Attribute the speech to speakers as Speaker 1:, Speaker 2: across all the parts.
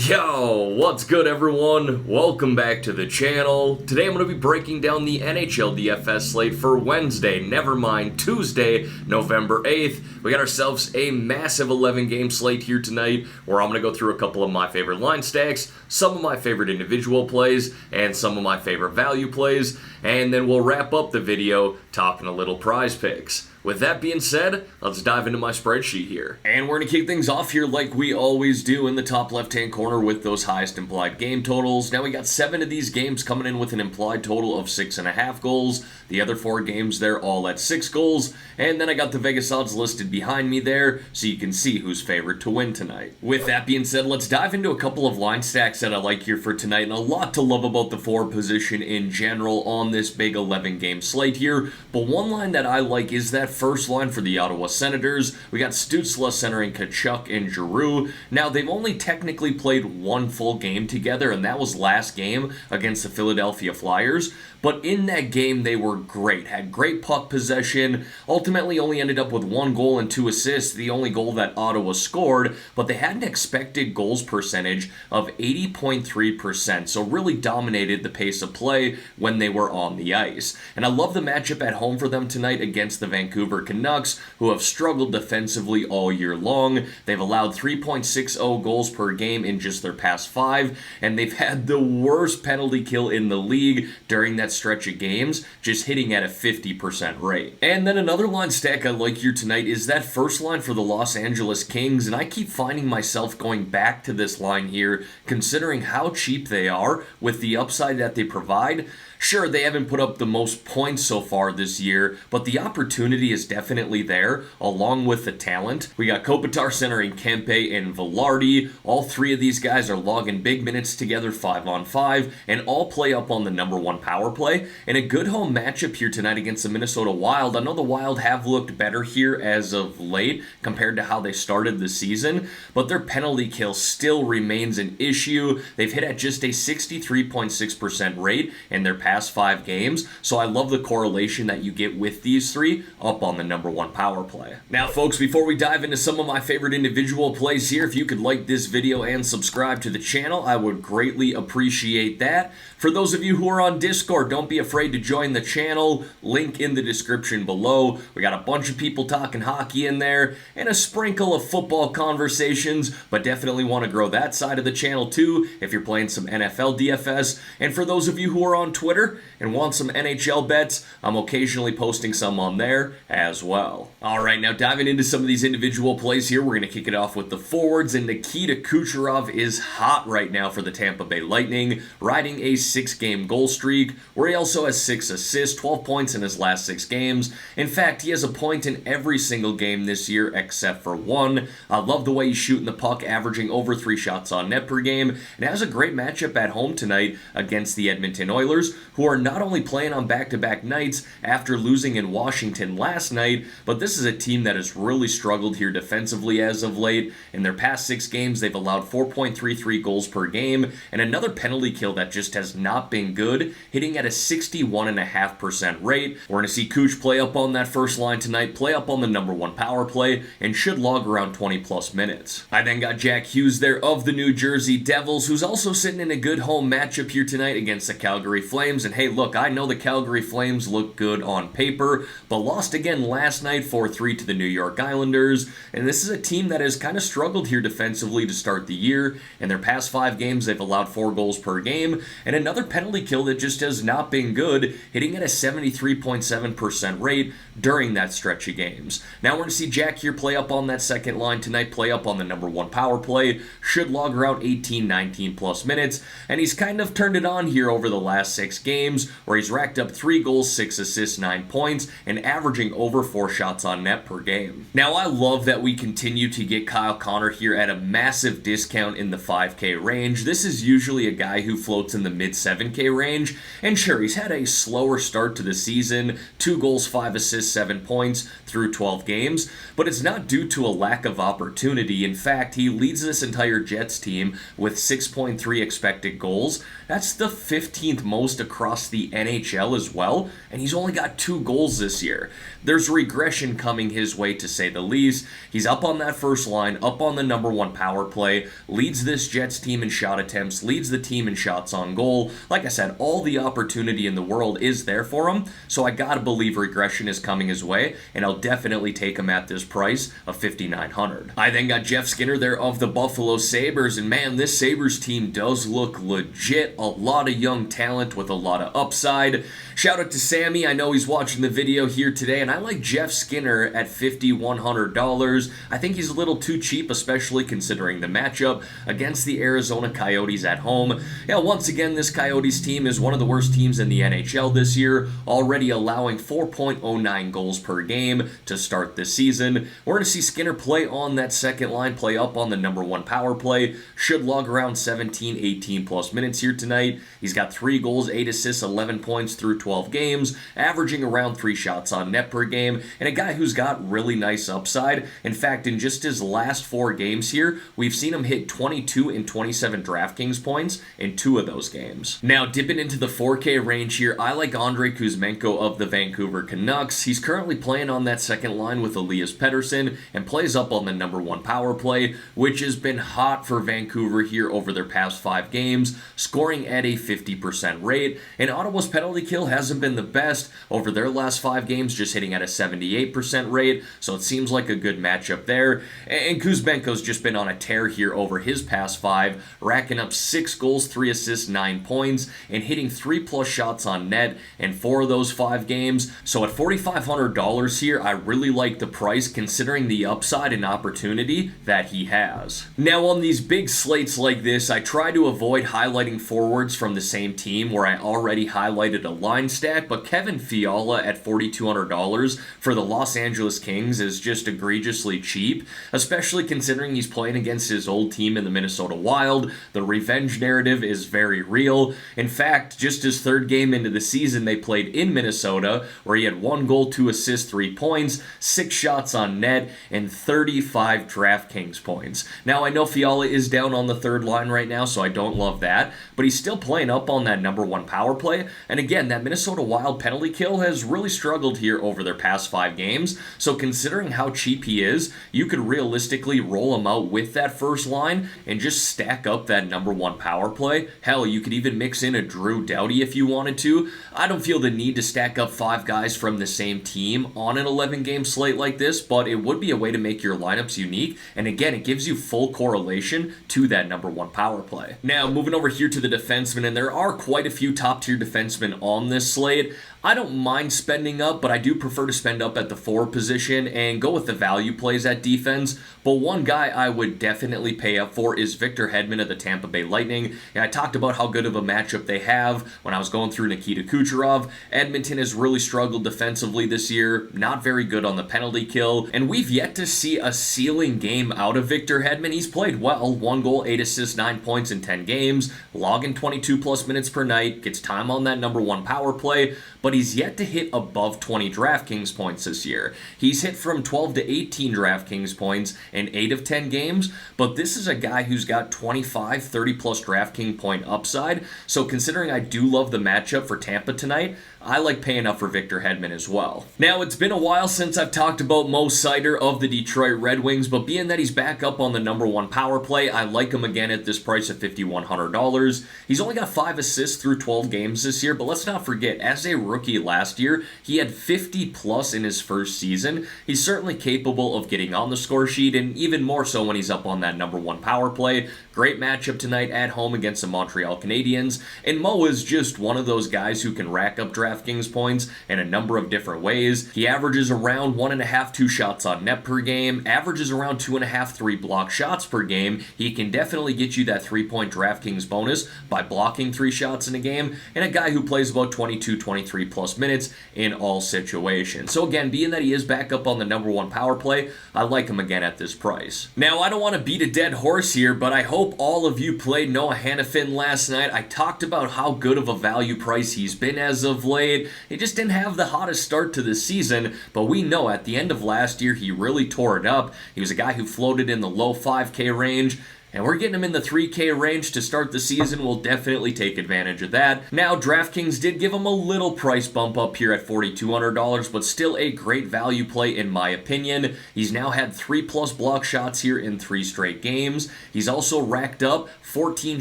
Speaker 1: Yo, what's good everyone? Welcome back to the channel. Today I'm going to be breaking down the NHL DFS slate for Wednesday, never mind Tuesday, November 8th. We got ourselves a massive 11-game slate here tonight where I'm going to go through a couple of my favorite line stacks, some of my favorite individual plays, and some of my favorite value plays, and then we'll wrap up the video talking a little prize picks. With that being said, let's dive into my spreadsheet here. And we're going to kick things off here like we always do in the top left-hand corner with those highest implied game totals. Now we got 7 of these games coming in with an implied total of 6.5 goals. The other 4 games, they're all at 6 goals. And then I got the Vegas odds listed behind me there so you can see who's favored to win tonight. With that being said, let's dive into a couple of line stacks that I like here for tonight, and a lot to love about the forward position in general on this big 11-game slate here. But one line that I like is that first line for the Ottawa Senators. We got Stützle centering Tkachuk and Giroux. Now, they've only technically played one full game together, and that was last game against the Philadelphia Flyers. But in that game, they were great. Had great puck possession. Ultimately, only ended up with 1 goal and 2 assists, the only goal that Ottawa scored. But they had an expected goals percentage of 80.3%, so really dominated the pace of play when they were on the ice. And I love the matchup at home for them tonight against the Vancouver Canucks, who have struggled defensively all year long. They've allowed 3.60 goals per game in just their past 5, and they've had the worst penalty kill in the league during that stretch of games, just hitting at a 50% rate. And then another line stack I like here tonight is that first line for the Los Angeles Kings, and I keep finding myself going back to this line here, considering how cheap they are with the upside that they provide. Sure, they haven't put up the most points so far this year, but the opportunity is definitely there, along with the talent. We got Kopitar centering Kempe and Velarde. All 3 of these guys are logging big minutes together 5-on-5, and all play up on the #1 power play. And a good home matchup here tonight against the Minnesota Wild. I know the Wild have looked better here as of late compared to how they started the season, but their penalty kill still remains an issue. They've hit at just a 63.6% rate in their past 5 games, so I love the correlation that you get with these 3 up on the #1 power play. Now folks, before we dive into some of my favorite individual plays here, if you could like this video and subscribe to the channel, I would greatly appreciate that. For those of you who are on Discord, don't be afraid to join the channel, link in the description below. We got a bunch of people talking hockey in there, and a sprinkle of football conversations, but definitely want to grow that side of the channel too if you're playing some NFL DFS. And for those of you who are on Twitter and want some NHL bets, I'm occasionally posting some on there as well. Alright, now diving into some of these individual plays here, we're going to kick it off with the forwards, and Nikita Kucherov is hot right now for the Tampa Bay Lightning, riding a 6-game goal streak, where he also has 6 assists, 12 points in his last 6 games. In fact, he has a point in every single game this year except for 1. I love the way he's shooting the puck, averaging over 3 shots on net per game, and has a great matchup at home tonight against the Edmonton Oilers, who are not only playing on back-to-back nights after losing in Washington last night, but this is a team that has really struggled here defensively as of late. In their past 6 games, they've allowed 4.33 goals per game, and another penalty kill that just has not been good, hitting at a 61.5% rate. We're going to see Kuch play up on that first line tonight, play up on the #1 power play, and should log around 20-plus minutes. I then got Jack Hughes there of the New Jersey Devils, who's also sitting in a good home matchup here tonight against the Calgary Flames. And hey, look, I know the Calgary Flames look good on paper, but lost again last night 4-3 to the New York Islanders. And this is a team that has kind of struggled here defensively to start the year. In their past 5 games, they've allowed 4 goals per game, and another penalty kill that just has not been good, hitting at a 73.7% rate during that stretch of games. Now we're going to see Jack here play up on that second line tonight, play up on the #1 power play, should log around 18, 19-plus minutes, and he's kind of turned it on here over the last 6 games, where he's racked up 3 goals, 6 assists, 9 points, and averaging over 4 shots on net per game. Now, I love that we continue to get Kyle Connor here at a massive discount in the 5K range. This is usually a guy who floats in the mid-7K range, and sure, he's had a slower start to the season, 2 goals, 5 assists, 7 points through 12 games, but it's not due to a lack of opportunity. In fact, he leads this entire Jets team with 6.3 expected goals. That's the 15th most across the NHL as well, and he's only got 2 goals this year. there's regression coming his way, to say the least. He's up on that first line, up on the number one power play, leads this Jets team in shot attempts, leads the team in shots on goal. Like I said, all the opportunity in the world is there for him, so I gotta believe regression is coming his way, and I'll definitely take him at this price of $5,900. I then got Jeff Skinner there of the Buffalo Sabres, and man, this Sabres team does look legit. A lot of young talent with a lot of upside. Shout out to Sammy, I know he's watching the video here today, and I like Jeff Skinner at $5,100. I think he's a little too cheap, especially considering the matchup against the Arizona Coyotes at home. Yeah, once again, this Coyotes team is one of the worst teams in the NHL this year, already allowing 4.09 goals per game to start this season. We're going to see Skinner play on that second line, play up on the number one power play, should log around 17, 18 plus minutes here tonight. He's got 3 goals, 8 assists, 11 points through 12 games, averaging around 3 shots on net per game, and a guy who's got really nice upside. In fact, in just his last 4 games here, we've seen him hit 22 and 27 DraftKings points in 2 of those games. Now, dipping into the 4K range here, I like Andrei Kuzmenko of the Vancouver Canucks. He's currently playing on that second line with Elias Pettersson and plays up on the number one power play, which has been hot for Vancouver here over their past 5 games, scoring at a 50% rate, and Ottawa's penalty kill hasn't been the best over their last 5 games, just hitting at a 78% rate, so it seems like a good matchup there. And Kuzmenko's just been on a tear here over his past 5, racking up 6 goals, 3 assists, 9 points, and hitting 3 plus shots on net in 4 of those 5 games. So at $4,500 here, I really like the price considering the upside and opportunity that he has. Now on these big slates like this, I try to avoid highlighting forwards from the same team where I already highlighted a line stack, but Kevin Fiala at $4,200 for the Los Angeles Kings is just egregiously cheap, especially considering he's playing against his old team in the Minnesota Wild. The revenge narrative is very real. In fact, just his 3rd game into the season, they played in Minnesota, where he had 1 goal, 2 assists, 3 points, 6 shots on net, and 35 DraftKings points. Now, I know Fiala is down on the 3rd line right now, so I don't love that, but he's still playing up on that number one power play, and again, that Minnesota Wild penalty kill has really struggled here over their past 5 games, so considering how cheap he is, you could realistically roll him out with that first line and just stack up that number one power play. Hell, you could even mix in a Drew Doughty if you wanted to. I don't feel the need to stack up 5 guys from the same team on an 11-game slate like this, but it would be a way to make your lineups unique, and again, it gives you full correlation to that number one power play. Now, moving over here to the defensemen, and there are quite a few top-tier defensemen on this slate. I don't mind spending up, but I do prefer to spend up at the forward position and go with the value plays at defense. But one guy I would definitely pay up for is Victor Hedman of the Tampa Bay Lightning. And I talked about how good of a matchup they have when I was going through Nikita Kucherov. Edmonton has really struggled defensively this year, not very good on the penalty kill, and we've yet to see a ceiling game out of Victor Hedman. He's played well, 1 goal, 8 assists, 9 points in 10 games, logging 22 plus minutes per night, gets time on that number one power play, but he's yet to hit above 20 DraftKings points this year. He's hit from 12 to 18 DraftKings points in 8 of 10 games, but this is a guy who's got 25, 30 plus DraftKings point upside, so considering I do love the matchup for Tampa tonight, I like paying up for Victor Hedman as well. Now, it's been a while since I've talked about Mo Seider of the Detroit Red Wings, but being that he's back up on the number one power play, I like him again at this price of $5,100. He's only got 5 assists through 12 games this year, but let's not forget, as a rookie last year, he had 50 plus in his first season. He's certainly capable of getting on the score sheet, and even more so when he's up on that number one power play. Great matchup tonight at home against the Montreal Canadiens, and Mo is just one of those guys who can rack up DraftKings points in a number of different ways. He averages around 1.5, 2 shots on net per game, averages around 2.5, 3 block shots per game. He can definitely get you that 3-point DraftKings bonus by blocking 3 shots in a game, and a guy who plays about 22, 23 plus minutes in all situations. So again, being that he is back up on the number one power play, I like him again at this price. Now, I don't want to beat a dead horse here, but I hope all of you played Noah Hannafin last night. I talked about how good of a value price he's been as of late. He just didn't have the hottest start to the season, but we know at the end of last year he really tore it up. He was a guy who floated in the low 5K range. and we're getting him in the 3K range to start the season. We'll definitely take advantage of that. Now, DraftKings did give him a little price bump up here at $4,200, but still a great value play in my opinion. He's now had 3+ block shots here in 3 straight games. He's also racked up 14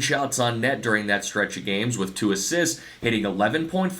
Speaker 1: shots on net during that stretch of games with 2 assists, hitting 11.4,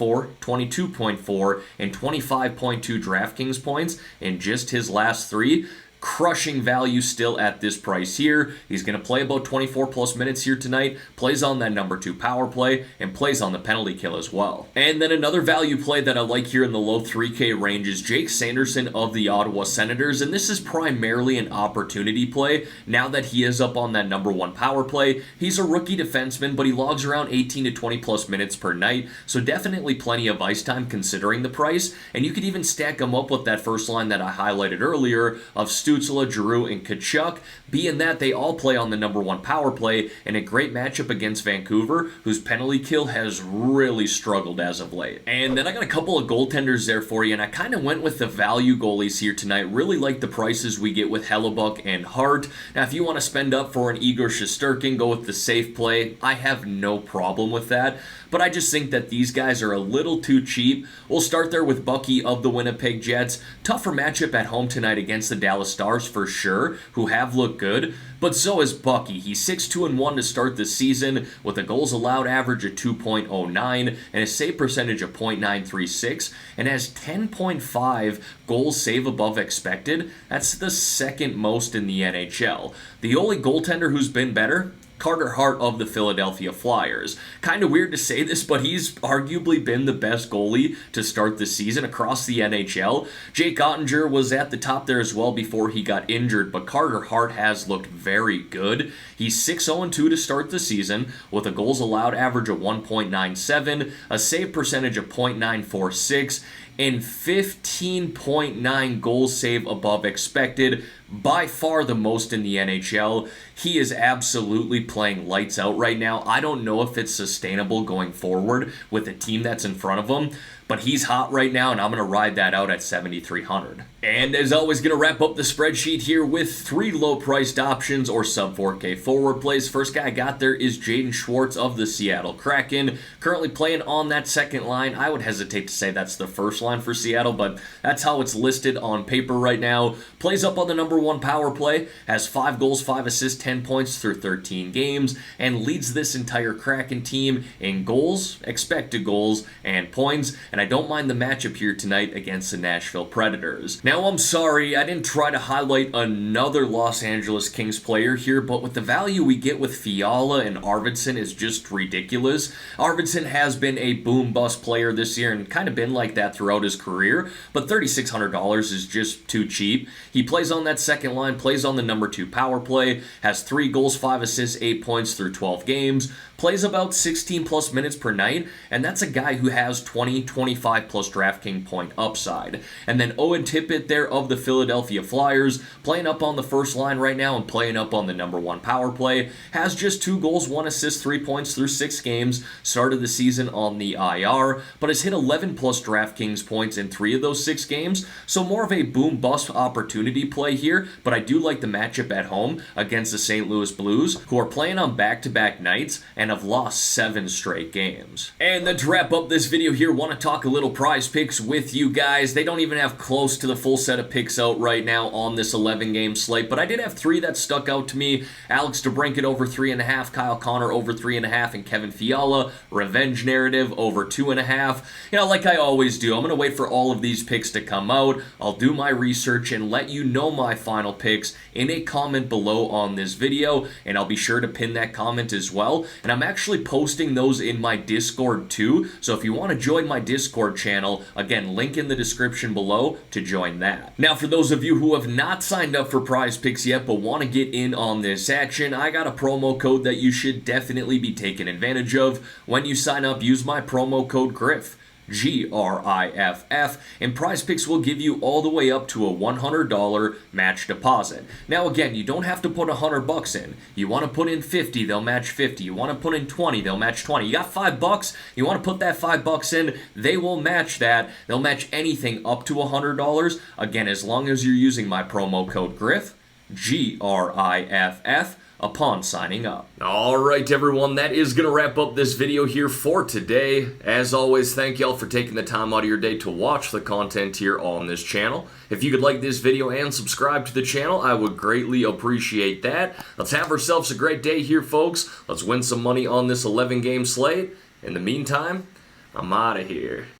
Speaker 1: 22.4, and 25.2 DraftKings points in just his last 3. Crushing value still at this price here. He's going to play about 24+ minutes here tonight, plays on that number 2 power play, and plays on the penalty kill as well. And then another value play that I like here in the low 3K range is Jake Sanderson of the Ottawa Senators, and this is primarily an opportunity play now that he is up on that number 1 power play. He's a rookie defenseman, but he logs around 18 to 20+ minutes per night, so definitely plenty of ice time considering the price, and you could even stack him up with that first line that I highlighted earlier of Stützle, Giroux, and Tkachuk, being that they all play on the number 1 power play in a great matchup against Vancouver, whose penalty kill has really struggled as of late. And then I got a couple of goaltenders there for you, and I kind of went with the value goalies here tonight. Really like the prices we get with Hellebuck and Hart. Now, if you want to spend up for an Igor Shesterkin, go with the safe play. I have no problem with that, but I just think that these guys are a little too cheap. We'll start there with Bucky of the Winnipeg Jets. Tougher matchup at home tonight against the Dallas Stars for sure, who have looked good, but so is Bucky. He's 6-2-1 to start the season with a goals allowed average of 2.09 and a save percentage of .936, and has 10.5 goals save above expected. That's the second most in the NHL. The only goaltender who's been better, Carter Hart of the Philadelphia Flyers. Kind of weird to say this, but he's arguably been the best goalie to start the season across the NHL. Jake Ottinger was at the top there as well before he got injured, but Carter Hart has looked very good. He's 6-0-2 to start the season with a goals allowed average of 1.97, a save percentage of .946, and 15.9 goals save above expected, by far the most in the NHL. He is absolutely playing lights out right now. I don't know if it's sustainable going forward with the team that's in front of him, but he's hot right now, and I'm going to ride that out at 7,300. And as always, going to wrap up the spreadsheet here with 3 low-priced options or sub-4K forward plays. First guy I got there is Jaden Schwartz of the Seattle Kraken, currently playing on that second line. I would hesitate to say that's the first line for Seattle, but that's how it's listed on paper right now. Plays up on the number 1 power play, has 5 goals, 5 assists, 10 points through 13 games, and leads this entire Kraken team in goals, expected goals, and points. And I don't mind the matchup here tonight against the Nashville Predators. Now, I'm sorry, I didn't try to highlight another Los Angeles Kings player here, but with the value we get with Fiala and Arvidsson is just ridiculous. Arvidsson has been a boom-bust player this year and kind of been like that throughout his career, but $3,600 is just too cheap. He plays on that second line, plays on the number 2 power play, has 3 goals, 5 assists, 8 points through 12 games, plays about 16+ minutes per night, and that's a guy who has 25+ DraftKings point upside. And then Owen Tippett there of the Philadelphia Flyers, playing up on the first line right now and playing up on the number 1 power play, has just 2 goals, 1 assist, 3 points through 6 games, started the season on the IR, but has hit 11+ DraftKings points in 3 of those 6 games, so more of a boom-bust opportunity play here, but I do like the matchup at home against the St. Louis Blues, who are playing on back-to-back nights and have lost 7 straight games. And then to wrap up this video here, want to talk a little prize picks with you guys. They don't even have close to the full set of picks out right now on this 11-game slate, but I did have 3 that stuck out to me. Alex DeBrincat over 3.5, Kyle Connor over 3.5, and Kevin Fiala, revenge narrative, over 2.5. You know, like I always do, I'm going to wait for all of these picks to come out. I'll do my research and let you know my final picks in a comment below on this video, and I'll be sure to pin that comment as well. And I'm actually posting those in my Discord too, so if you want to join my Discord channel, again, link in the description below to join that. Now, for those of you who have not signed up for Prize Picks yet but want to get in on this action, I got a promo code that you should definitely be taking advantage of. When you sign up, use my promo code GRIFF. GRIFF, and Prize Picks will give you all the way up to a $100 match deposit. Now again, you don't have to put $100 in. You want to put in 50, they'll match 50. You want to put in 20, they'll match 20. You got $5, you want to put that $5 in, they will match that. They'll match anything up to $100. Again, as long as you're using my promo code GRIFF, GRIFF, upon signing up. Alright everyone, that is going to wrap up this video here for today. As always, thank y'all for taking the time out of your day to watch the content here on this channel. If you could like this video and subscribe to the channel, I would greatly appreciate that. Let's have ourselves a great day here, folks. Let's win some money on this 11-game slate. In the meantime, I'm out of here.